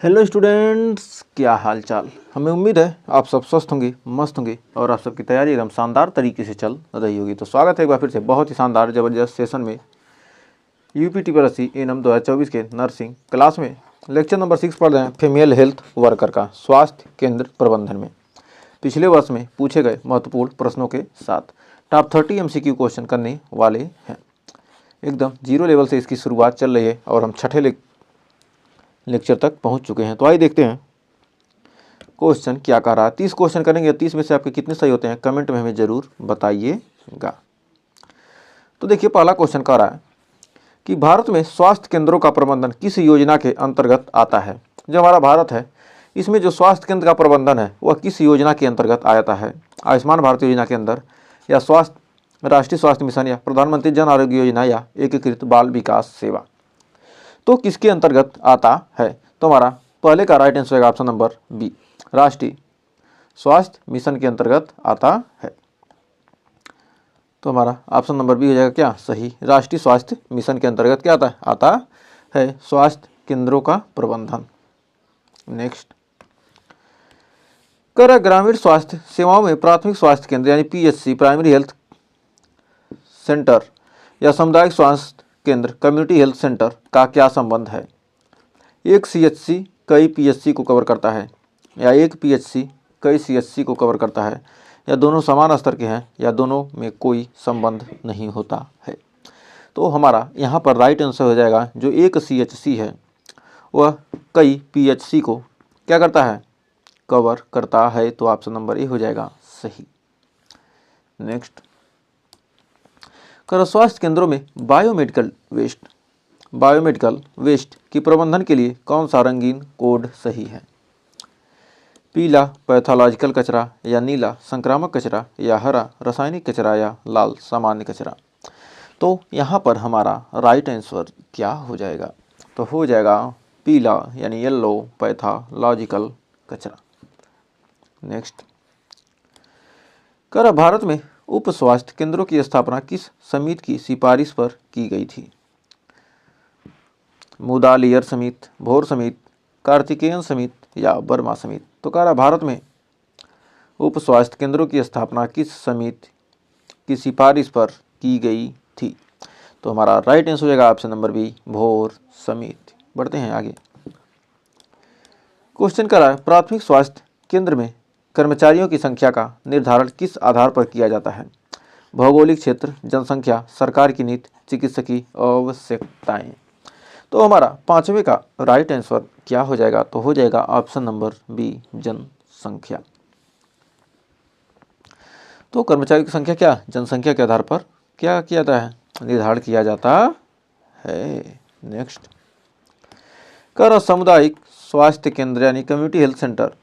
Hello students, क्या हाल चाल। हमें उम्मीद है आप सब स्वस्थ होंगे, मस्त होंगे और आप सबकी तैयारी एकदम शानदार तरीके से चल रही होगी। तो स्वागत है एक बार फिर से बहुत ही शानदार ज़बरदस्त सेशन में UPTPSC एनम 2024 के नर्सिंग क्लास में लेक्चर नंबर 6 पढ़ रहे हैं फीमेल हेल्थ वर्कर का स्वास्थ्य केंद्र प्रबंधन में पिछले वर्ष में पूछे गए महत्वपूर्ण प्रश्नों के साथ टॉप 30 MCQ क्वेश्चन करने वाले हैं। एकदम जीरो लेवल से इसकी शुरुआत चल रही है और हम छठे लेक्चर तक पहुंच चुके हैं। तो आइए देखते हैं क्वेश्चन क्या कह रहा है। 30 क्वेश्चन करेंगे, 30 में से आपके कितने सही होते हैं कमेंट में हमें ज़रूर बताइएगा। तो देखिए पहला क्वेश्चन कह रहा है कि भारत में स्वास्थ्य केंद्रों का प्रबंधन किस योजना के अंतर्गत आता है। जो हमारा भारत है इसमें जो स्वास्थ्य केंद्र का प्रबंधन है वह किस योजना के अंतर्गत आता है। आयुष्मान भारत योजना के अंदर, या राष्ट्रीय स्वास्थ्य मिशन, या प्रधानमंत्री जन आरोग्य योजना, या एकीकृत बाल विकास सेवा। तो किसके अंतर्गत आता है। तो हमारा पहले का राइट आंसर होगा ऑप्शन नंबर बी, राष्ट्रीय स्वास्थ्य मिशन के अंतर्गत आता है। तो हमारा ऑप्शन नंबर बी हो जाएगा क्या सही। राष्ट्रीय स्वास्थ्य मिशन के अंतर्गत क्या आता है स्वास्थ्य केंद्रों का प्रबंधन। नेक्स्ट, कर ग्रामीण स्वास्थ्य सेवाओं में प्राथमिक स्वास्थ्य केंद्र यानी PHC, प्राइमरी हेल्थ सेंटर, या सामुदायिक स्वास्थ्य केंद्र, कम्युनिटी हेल्थ सेंटर का क्या संबंध है। एक CHC कई PHC को कवर करता है, या एक PHC कई CHC को कवर करता है, या दोनों समान स्तर के हैं, या दोनों में कोई संबंध नहीं होता है। तो हमारा यहाँ पर राइट आंसर हो जाएगा जो एक CHC है वह कई PHC को क्या करता है, कवर करता है। तो ऑप्शन नंबर ए हो जाएगा सही। नेक्स्ट, कर स्वास्थ्य केंद्रों में बायोमेडिकल वेस्ट की प्रबंधन के लिए कौन सा रंगीन कोड सही है। पीला पैथोलॉजिकल कचरा, या नीला संक्रामक कचरा, या हरा रासायनिक कचरा, या लाल सामान्य कचरा। तो यहाँ पर हमारा राइट आंसर क्या हो जाएगा, तो हो जाएगा पीला यानी येलो पैथोलॉजिकल कचरा। नेक्स्ट, कर भारत में उप स्वास्थ्य केंद्रों की स्थापना किस समिति की सिफारिश पर की गई थी। मुदालियर समिति, भोर समिति, कार्तिकेयन समिति, या बर्मा समिति। तो कह रहा भारत में उप स्वास्थ्य केंद्रों की स्थापना किस समिति की सिफारिश पर की गई थी। तो हमारा राइट आंसर हो जाएगा ऑप्शन नंबर बी, भोर समिति। बढ़ते हैं आगे। क्वेश्चन कर रहा है प्राथमिक स्वास्थ्य केंद्र में कर्मचारियों की संख्या का निर्धारण किस आधार पर किया जाता है। भौगोलिक क्षेत्र, जनसंख्या, सरकार की नीति, चिकित्सकीय आवश्यकताएं। तो हमारा पांचवे का राइट आंसर क्या हो जाएगा, तो हो जाएगा ऑप्शन नंबर बी, जनसंख्या। तो कर्मचारियों की संख्या क्या जनसंख्या के आधार पर क्या किया जाता है, निर्धारण किया जाता है। नेक्स्ट, कर सामुदायिक स्वास्थ्य केंद्र यानी कम्युनिटी हेल्थ सेंटर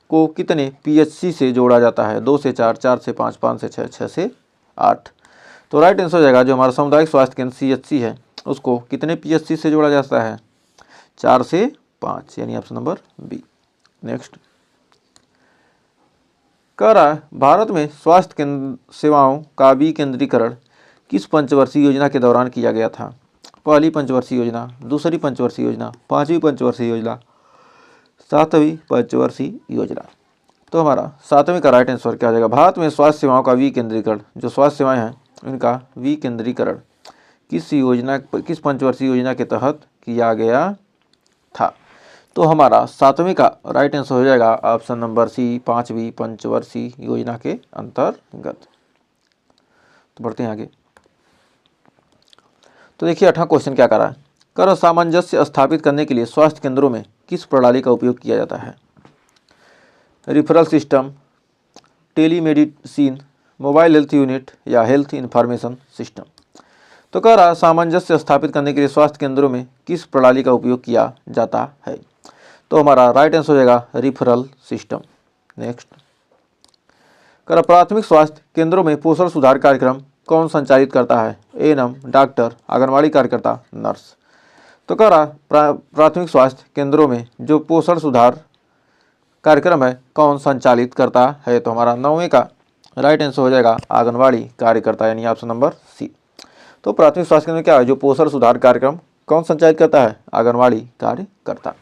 को कितने PHC से जोड़ा जाता है। 2 से 4, 4 से 5, 5 से 6, 6 से 8। तो राइट आंसर हो जाएगा जो हमारा सामुदायिक स्वास्थ्य केंद्र CHC है उसको कितने PHC से जोड़ा जाता है, 4 से 5, यानी ऑप्शन नंबर बी। नेक्स्ट, कह रहा है भारत में स्वास्थ्य केंद्र सेवाओं का विकेंद्रीकरण किस पंचवर्षीय योजना के दौरान किया गया था। पहली पंचवर्षीय योजना, दूसरी पंचवर्षीय योजना, पांचवी पंचवर्षीय योजना, सातवीं पंचवर्षीय योजना। तो हमारा सातवें का राइट आंसर क्या हो जाएगा, भारत में स्वास्थ्य सेवाओं का विकेंद्रीकरण, जो स्वास्थ्य सेवाएं हैं उनका विकेंद्रीकरण किस पंचवर्षीय योजना के तहत किया गया था। तो हमारा सातवें का राइट आंसर हो जाएगा ऑप्शन नंबर सी, पांचवी पंचवर्षीय योजना के अंतर्गत। तो बढ़ते हैं आगे। तो देखिए 8वां क्वेश्चन क्या कर रहा है, कर सामंजस्य स्थापित करने के लिए स्वास्थ्य केंद्रों में किस प्रणाली का उपयोग किया जाता है। Referral system, telemedicine, mobile health unit, या हेल्थ इंफॉर्मेशन सिस्टम। तो कह रहा सामंजस्य स्थापित करने के लिए स्वास्थ्य केंद्रों में किस प्रणाली का उपयोग किया जाता है। तो हमारा राइट आंसर हो जाएगा रिफरल सिस्टम। नेक्स्ट, कर प्राथमिक स्वास्थ्य केंद्रों में पोषण सुधार कार्यक्रम कौन संचालित करता है। ANM, डॉक्टर, आंगनवाड़ी कार्यकर्ता, नर्स। तो कह रहा प्राथमिक स्वास्थ्य केंद्रों में जो पोषण सुधार कार्यक्रम है कौन संचालित करता है। तो हमारा 9वें का राइट आंसर हो जाएगा आंगनवाड़ी कार्यकर्ता, यानी ऑप्शन नंबर सी। तो प्राथमिक स्वास्थ्य केंद्र में क्या है, जो पोषण सुधार कार्यक्रम कौन संचालित करता है, आंगनवाड़ी कार्यकर्ता।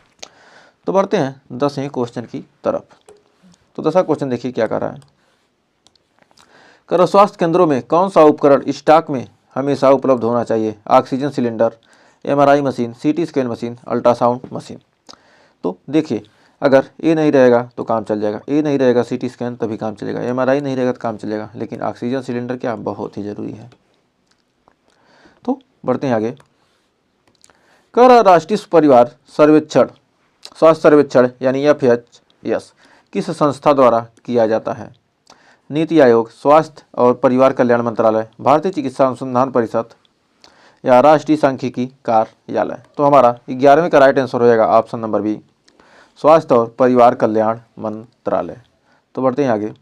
तो बढ़ते हैं 10वें क्वेश्चन की तरफ। तो 10वां क्वेश्चन देखिए क्या कर रहा है। करो स्वास्थ्य केंद्रों में कौन सा उपकरण स्टॉक में हमेशा उपलब्ध होना चाहिए? Oxygen cylinder, MRI machine, CT scan machine, ultrasound machine. तो देखिए अगर ए नहीं रहेगा तो काम चल जाएगा, ए नहीं रहेगा सीटी स्कैन तभी काम चलेगा, एमआरआई नहीं रहेगा तो काम चलेगा, लेकिन ऑक्सीजन सिलेंडर क्या बहुत ही जरूरी है। तो बढ़ते हैं आगे। कर राष्ट्रीय परिवार सर्वेक्षण, स्वास्थ्य सर्वेक्षण यानी FHS किस संस्था द्वारा किया जाता है? नीति आयोग, स्वास्थ्य और परिवार कल्याण मंत्रालय, भारतीय चिकित्सा अनुसंधान परिषद या राष्ट्रीय सांख्यिकी कार्यालय। तो हमारा 11वें का राइट आंसर हो जाएगा ऑप्शन नंबर बी, स्वास्थ्य और परिवार कल्याण मंत्रालय। तो बढ़ते हैं आगे।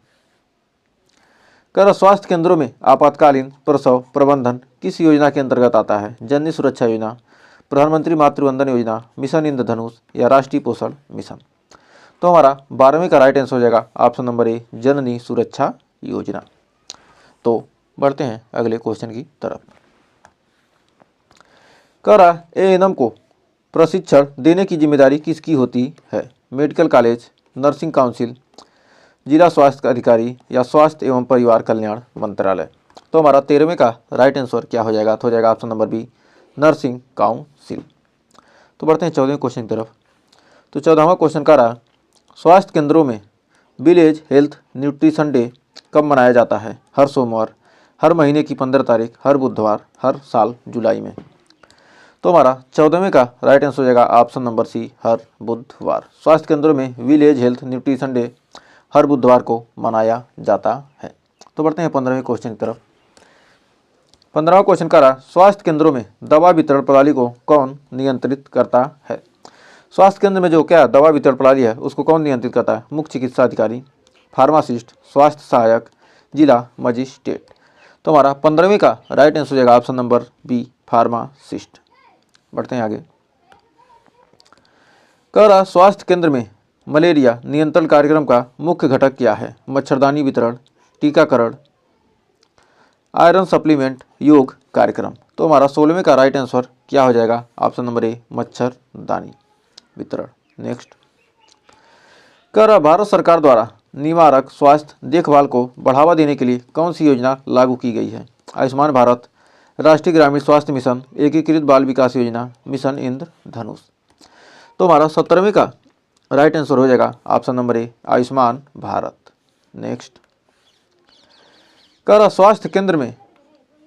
कर स्वास्थ्य केंद्रों में आपातकालीन प्रसव प्रबंधन किस योजना के अंतर्गत आता है? जननी सुरक्षा योजना, प्रधानमंत्री मातृवंदन योजना, मिशन इंद्रधनुष या राष्ट्रीय पोषण मिशन। तो हमारा 12वें का राइट आंसर हो जाएगा ऑप्शन नंबर ए, जननी सुरक्षा योजना। तो बढ़ते हैं अगले क्वेश्चन की तरफ। कर ANM को प्रशिक्षण देने की जिम्मेदारी किसकी होती है? मेडिकल कॉलेज, नर्सिंग काउंसिल, जिला स्वास्थ्य अधिकारी या स्वास्थ्य एवं परिवार कल्याण मंत्रालय। तो हमारा 13वें का राइट आंसर क्या हो जाएगा? तो हो जाएगा option number B, nursing council. तो बढ़ते हैं 14वें क्वेश्चन की तरफ। तो 14वां क्वेश्चन का रहा, स्वास्थ्य केंद्रों में विलेज हेल्थ न्यूट्रिशन डे कब मनाया जाता है? हर सोमवार, हर महीने की 15 तारीख, हर बुधवार, हर साल जुलाई में। तो हमारा 14वें का राइट आंसर हो जाएगा ऑप्शन नंबर सी, हर बुधवार। स्वास्थ्य केंद्रों में विलेज हेल्थ न्यूट्रिशन डे हर बुधवार को मनाया जाता है। तो बढ़ते हैं 15वें क्वेश्चन की तरफ। 15वां क्वेश्चन का रहा, स्वास्थ्य केंद्रों में दवा वितरण प्रणाली को कौन नियंत्रित करता है? स्वास्थ्य केंद्र में जो क्या दवा वितरण प्रणाली है उसको कौन नियंत्रित करता है? मुख्य चिकित्सा अधिकारी, फार्मासिस्ट, स्वास्थ्य सहायक, जिला मजिस्ट्रेट। तो हमारा 15वें का राइट आंसर हो जाएगा ऑप्शन नंबर बी, फार्मासिस्ट। बढ़ते हैं आगे। कह रहा, स्वास्थ्य केंद्र में मलेरिया नियंत्रण कार्यक्रम का मुख्य घटक क्या है? मच्छरदानी वितरण, टीकाकरण, आयरन सप्लीमेंट, योग कार्यक्रम। तो हमारा 16वें का राइट आंसर क्या हो जाएगा? ऑप्शन नंबर ए, मच्छरदानी वितरण। नेक्स्ट। कह रहा, भारत सरकार द्वारा निवारक स्वास्थ्य देखभाल को बढ़ावा देने के लिए कौन सी योजना लागू की गई है? आयुष्मान भारत, राष्ट्रीय ग्रामीण स्वास्थ्य मिशन, एकीकृत बाल विकास योजना, मिशन इंद्रधनुष। तो हमारा 17वें का राइट आंसर हो जाएगा option number A, Ayushman Bharat. Next. कह रहा, स्वास्थ्य केंद्र में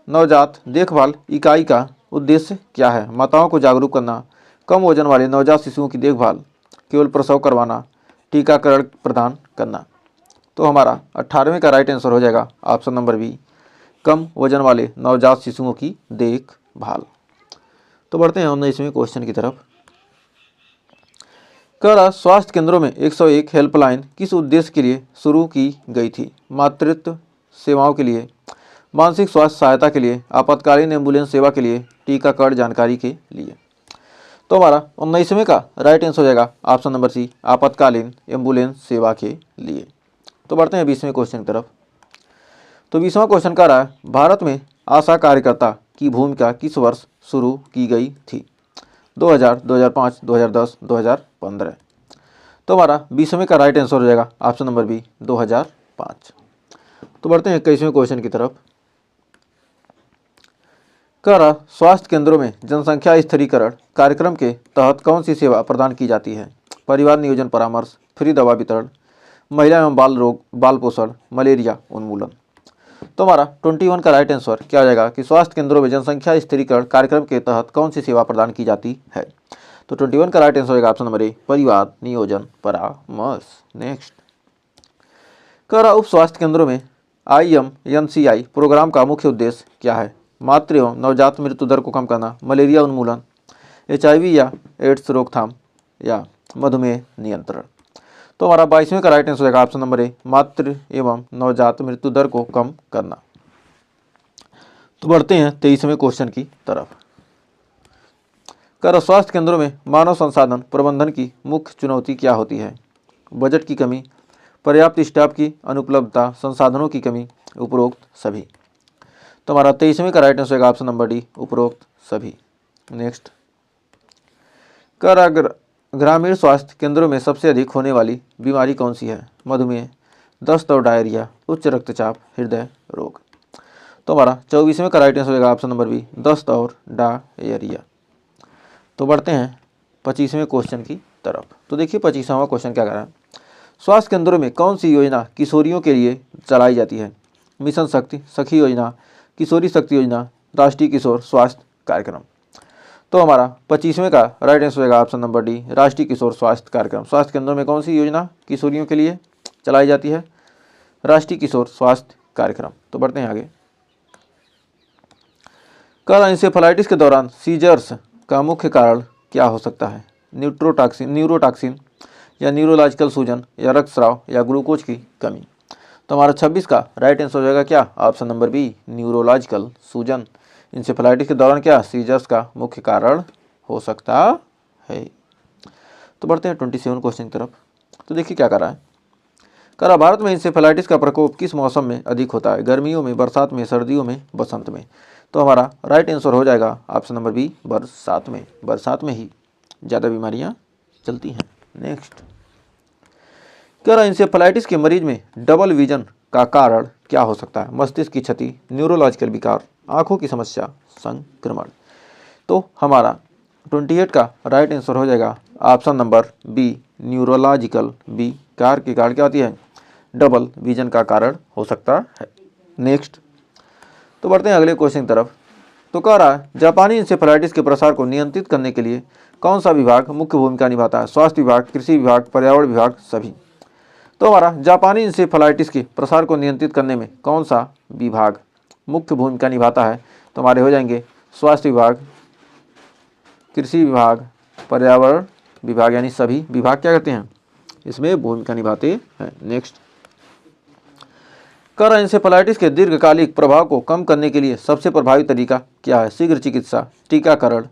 नवजात देखभाल इकाई का उद्देश्य क्या है? माताओं को जागरूक करना, कम वजन वाले नवजात शिशुओं की देखभाल, केवल प्रसव करवाना, टीकाकरण प्रदान करना। तो हमारा 18वें का राइट आंसर हो जाएगा ऑप्शन नंबर बी, कम वजन वाले नवजात शिशुओं की देखभाल। तो बढ़ते हैं 19वें क्वेश्चन की तरफ। कह रहा, स्वास्थ्य केंद्रों में 101 हेल्पलाइन किस उद्देश्य के लिए शुरू की गई थी? मातृत्व सेवाओं के लिए, मानसिक स्वास्थ्य सहायता के लिए, आपातकालीन एम्बुलेंस सेवा के लिए, टीकाकरण जानकारी के लिए। तो हमारा 19वें का राइट आंसर हो जाएगा ऑप्शन नंबर सी, आपातकालीन एम्बुलेंस सेवा के लिए। तो बढ़ते हैं 20वें क्वेश्चन की तरफ। तो 20वां क्वेश्चन का रहा है, भारत में आशा कार्यकर्ता की भूमिका किस वर्ष शुरू की गई थी? 2000, 2005, 2010, 2015। तो हमारा 20वें का राइट आंसर हो जाएगा ऑप्शन नंबर बी, 2005। तो बढ़ते हैं 21वें क्वेश्चन की तरफ। कह रहा, स्वास्थ्य केंद्रों में जनसंख्या स्थिरीकरण कार्यक्रम के तहत कौन सी सेवा प्रदान की जाती है? परिवार नियोजन परामर्श, फ्री दवा वितरण, महिला एवं बाल रोग बाल पोषण, मलेरिया उन्मूलन। तो हमारा 21 का राइट आंसर क्या हो जाएगा कि स्वास्थ्य केंद्रों में जनसंख्या स्थिरीकरण कार्यक्रम के तहत कौन सी सेवा प्रदान की जाती है? तो 21 का राइट आंसर होगा ऑप्शन नंबर ए, परिवार नियोजन परामर्श। नेक्स्ट। कह रहा, उप स्वास्थ्य केंद्रों में IMNCI प्रोग्राम का मुख्य उद्देश्य क्या है? मातृ एवं नवजात मृत्यु दर को कम करना, मलेरिया उन्मूलन, HIV या एड्स रोकथाम या मधुमेह नियंत्रण। तो हमारा 22वें का राइट आंसर हो जाएगा ऑप्शन नंबर ए, मातृ एवं नवजात मृत्यु दर को कम करना। तो बढ़ते हैं 23वें क्वेश्चन की तरफ। कर स्वास्थ्य केंद्रों में मानव संसाधन प्रबंधन की मुख्य चुनौती क्या होती है? बजट की कमी, पर्याप्त स्टाफ की अनुपलब्धता, संसाधनों की कमी, उपरोक्त सभी। तो हमारा 23वें का राइट आंसर होगा ऑप्शन नंबर डी, उपरोक्त सभी। नेक्स्ट। कर ग्रामीण स्वास्थ्य केंद्रों में सबसे अधिक होने वाली बीमारी कौन सी है? मधुमेह, दस्त और डायरिया, उच्च रक्तचाप, हृदय रोग। तो हमारा 24वें का राइट आंसर हो जाएगा ऑप्शन नंबर बी, दस्त और डायरिया। तो बढ़ते हैं 25वें क्वेश्चन की तरफ। तो देखिए 25वां क्वेश्चन क्या कर रहा है, स्वास्थ्य केंद्रों में कौन सी योजना किशोरियों के लिए चलाई जाती है? मिशन शक्ति, सखी योजना, किशोरी शक्ति योजना, राष्ट्रीय किशोर स्वास्थ्य कार्यक्रम। तो हमारा 25वें का राइट आंसर होगा ऑप्शन नंबर डी, राष्ट्रीय किशोर स्वास्थ्य कार्यक्रम। स्वास्थ्य केंद्रों में कौन सी योजना किशोरियों के लिए चलाई जाती है? राष्ट्रीय किशोर स्वास्थ्य कार्यक्रम। तो बढ़ते हैं आगे। इंसेफेलाइटिस के दौरान सीजर्स का मुख्य कारण क्या हो सकता है? न्यूरोटॉक्सिन या न्यूरोलॉजिकल सूजन या रक्तस्राव या ग्लूकोज की कमी। तो हमारा 26 का राइट आंसर हो जाएगा क्या? ऑप्शन नंबर बी, न्यूरोलॉजिकल सूजन। इंसेफेलाइटिस के दौरान क्या सीजर्स का मुख्य कारण हो सकता है। तो बढ़ते हैं 27 क्वेश्चन की तरफ। तो देखिए क्या कर रहा है, कह रहा भारत में इंसेफेलाइटिस का प्रकोप किस मौसम में अधिक होता है? गर्मियों में, बरसात में, सर्दियों में, बसंत में। तो हमारा राइट आंसर हो जाएगा ऑप्शन नंबर बी, बरसात में। बरसात में ही ज़्यादा बीमारियाँ चलती हैं। नेक्स्ट कह रहा इंसेफेलाइटिस के मरीज में डबल विजन का कारण क्या हो सकता है? मस्तिष्क की क्षति, न्यूरोलॉजिकल विकार, आंखों की समस्या, संक्रमण। तो हमारा 28 का राइट आंसर हो जाएगा ऑप्शन नंबर बी, न्यूरोलॉजिकल विकार के कारण क्या होती है? डबल विजन का कारण हो सकता है। नेक्स्ट तो बढ़ते हैं अगले क्वेश्चन की तरफ। तो कह रहा है जापानी इंसेफेलाइटिस के प्रसार को नियंत्रित करने के लिए कौन सा विभाग मुख्य भूमिका निभाता है? स्वास्थ्य विभाग, कृषि विभाग, पर्यावरण विभाग, सभी। तो हमारा जापानी इंसेफेलाइटिस के प्रसार को नियंत्रित करने में कौन सा विभाग मुख्य भूमिका निभाता है? तो हमारे हो जाएंगे स्वास्थ्य विभाग, कृषि विभाग, पर्यावरण विभाग, यानी सभी विभाग क्या करते हैं इसमें भूमिका निभाते हैं। नेक्स्ट कर इंसेफेलाइटिस के दीर्घकालिक प्रभाव को कम करने के लिए सबसे प्रभावी तरीका क्या है? शीघ्र चिकित्सा, टीकाकरण,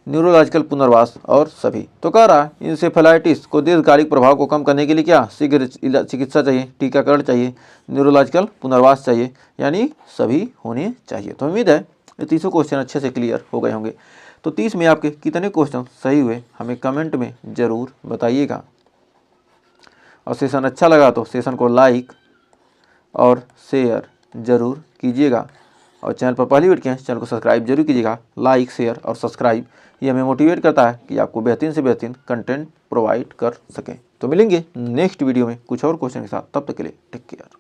न्यूरोलॉजिकल पुनर्वास और सभी। तो कह रहा है इंसेफेलाइटिस को दीर्घकालिक प्रभाव को कम करने के लिए क्या शीघ्र चिकित्सा चाहिए, टीकाकरण चाहिए, न्यूरोलॉजिकल पुनर्वास चाहिए, यानी सभी होने चाहिए। तो उम्मीद है ये 30 क्वेश्चन अच्छे से क्लियर हो गए होंगे। तो 30 में आपके कितने क्वेश्चन सही हुए हमें कमेंट में ज़रूर बताइएगा। और सेशन अच्छा लगा तो सेशन को लाइक और शेयर ज़रूर कीजिएगा। और चैनल पर पहली बार किए हैं चैनल को सब्सक्राइब जरूर कीजिएगा। लाइक, शेयर और सब्सक्राइब ये हमें मोटिवेट करता है कि आपको बेहतरीन से बेहतरीन कंटेंट प्रोवाइड कर सकें। तो मिलेंगे नेक्स्ट वीडियो में कुछ और क्वेश्चन के साथ, तब तक के लिए टेक केयर।